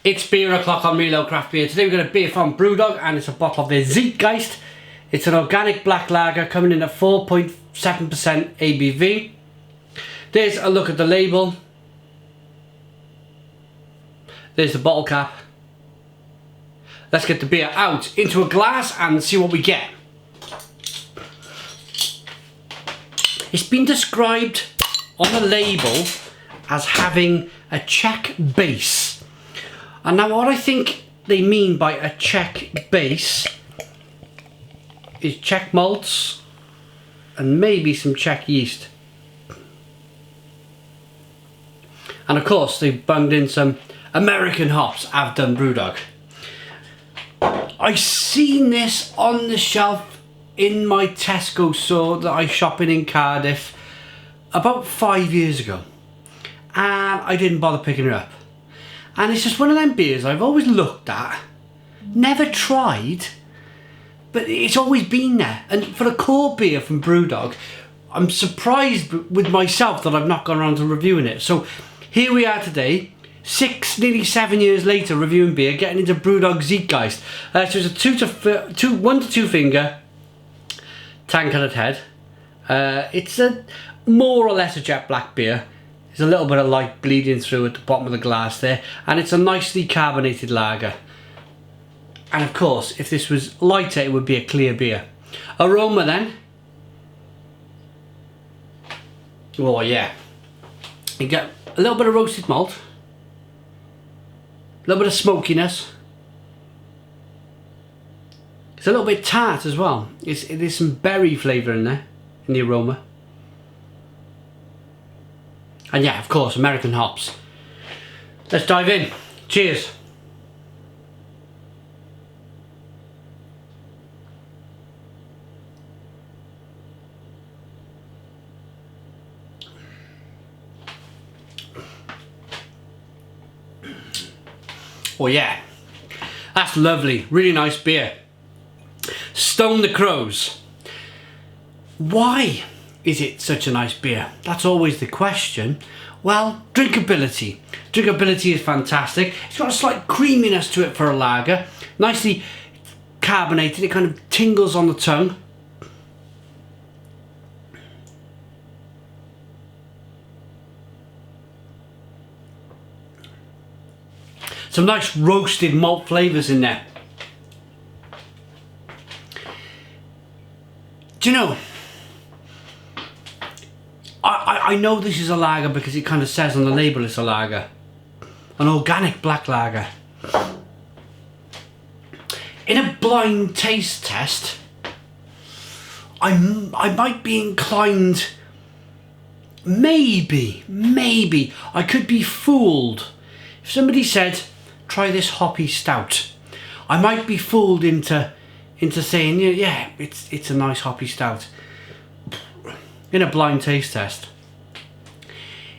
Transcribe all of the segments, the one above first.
It's beer o'clock on Real Craft Beer. Today we've got a beer from Brewdog and it's a bottle of their Zeitgeist. It's an organic black lager coming in at 4.7% ABV. There's a look at the label. There's the bottle cap. Let's get the beer out into a glass and see what we get. It's been described on the label as having a Czech base. And now what I think they mean by a Czech base is Czech malts and maybe some Czech yeast. And of course they've bunged in some American hops. I've done Brewdog. I seen this on the shelf in my Tesco store that I shop in Cardiff about 5 years ago, and I didn't bother picking it up. And it's just one of them beers I've always looked at, never tried, but it's always been there. And for a core beer from Brewdog, I'm surprised with myself that I've not gone around to reviewing it. So here we are today, nearly 7 years later, reviewing beer, getting into Brewdog Zeitgeist. So it's a 1 to 2 finger tan-coloured head. It's a more or less a jet black beer. There's a little bit of light bleeding through at the bottom of the glass there, and it's a nicely carbonated lager. And of course, if this was lighter, it would be a clear beer. Aroma then. Oh yeah. You get a little bit of roasted malt, a little bit of smokiness. It's a little bit tart as well. There's some berry flavour in there, in the aroma. And yeah, of course, American hops. Let's dive in. Cheers. Oh yeah, that's lovely. Really nice beer. Stone the Crows. Why is it such a nice beer? That's always the question. Well, drinkability. Drinkability is fantastic. It's got a slight creaminess to it for a lager. Nicely carbonated. It kind of tingles on the tongue. Some nice roasted malt flavours in there. Do you know, I know this is a lager because it kind of says on the label it's a lager. An organic black lager. In a blind taste test, I might be inclined, maybe, I could be fooled. If somebody said, try this hoppy stout, I might be fooled into saying, yeah, it's a nice hoppy stout. In a blind taste test,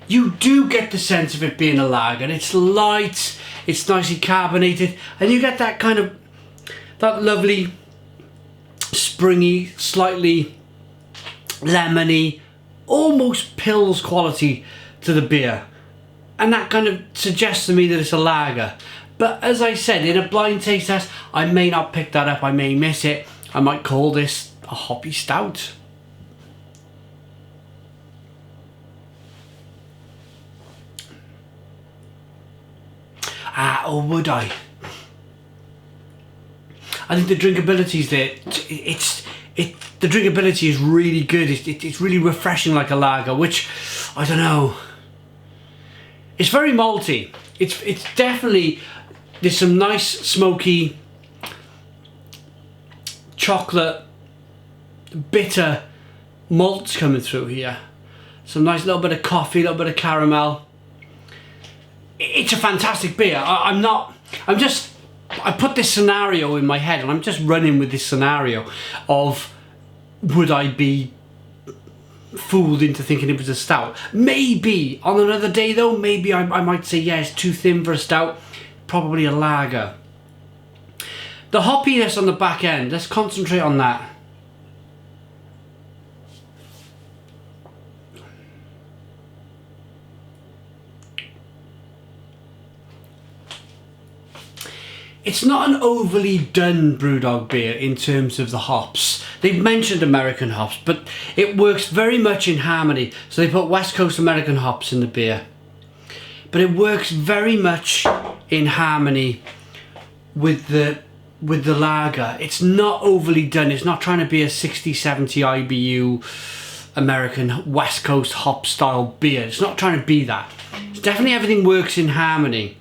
you do get the sense of it being a lager. It's light, it's nicely carbonated, and you get that kind of, that lovely, springy, slightly lemony, almost pills quality to the beer. And that kind of suggests to me that it's a lager. But as I said, in a blind taste test, I may not pick that up, I may miss it. I might call this a hoppy stout. Or would I? I think the drinkability is there. The drinkability is really good. It's really refreshing like a lager, which, I don't know. It's very malty. It's definitely, there's some nice smoky chocolate bitter malts coming through here. Some nice little bit of coffee, a little bit of caramel. It's a fantastic beer. I put this scenario in my head and I'm just running with this scenario of, would I be fooled into thinking it was a stout? Maybe. On another day though, maybe I might say, yeah, it's too thin for a stout. Probably a lager. The hoppiness on the back end, let's concentrate on that. it's not an overly done Brewdog beer in terms of the hops. They've mentioned American hops, but it works very much in harmony. So they put West Coast American hops in the beer, but it works very much in harmony with the lager. It's not overly done. It's not trying to be a 60, 70 IBU American West Coast hop style beer. It's not trying to be that. It's definitely everything works in harmony.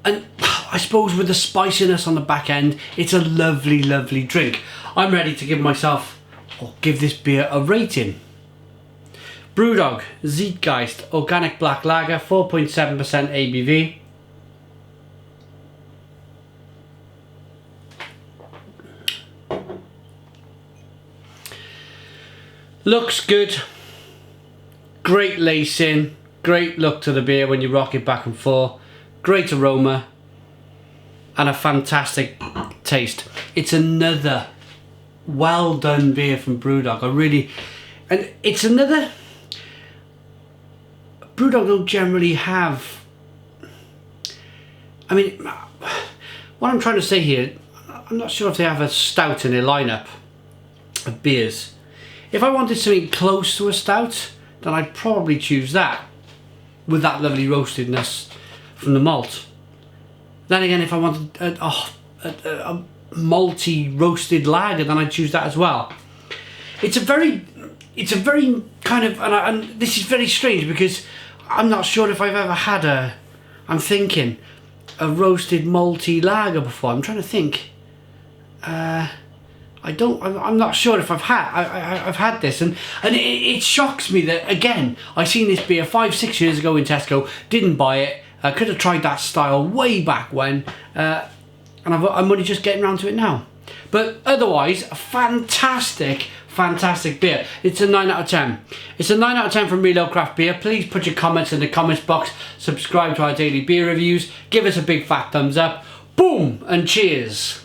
And I suppose with the spiciness on the back end, it's a lovely, lovely drink. I'm ready to give this beer a rating. Brewdog Zeitgeist Organic Black Lager, 4.7% ABV. Looks good. Great lacing. Great look to the beer when you rock it back and forth. Great aroma. And a fantastic taste. It's another well done beer from Brewdog. And it's another... Brewdog don't generally have... I mean, what I'm trying to say here, I'm not sure if they have a stout in their lineup of beers. If I wanted something close to a stout, then I'd probably choose that, with that lovely roastedness from the malt. Then again, if I wanted a malty roasted lager, then I'd choose that as well. It's a very kind of, and this is very strange because I'm not sure if I've ever had a roasted malty lager before. I'm trying to think. I'm not sure if I've had this, and it shocks me that, again, I seen this beer 5-6 years ago in Tesco, didn't buy it. I could have tried that style way back when, and I'm only just getting around to it now. But otherwise, a fantastic beer. It's a 9 out of 10. It's a 9 out of 10 from Real Ale Craft Beer. Please put your comments in the comments box, subscribe to our daily beer reviews, give us a big fat thumbs up, boom, and cheers.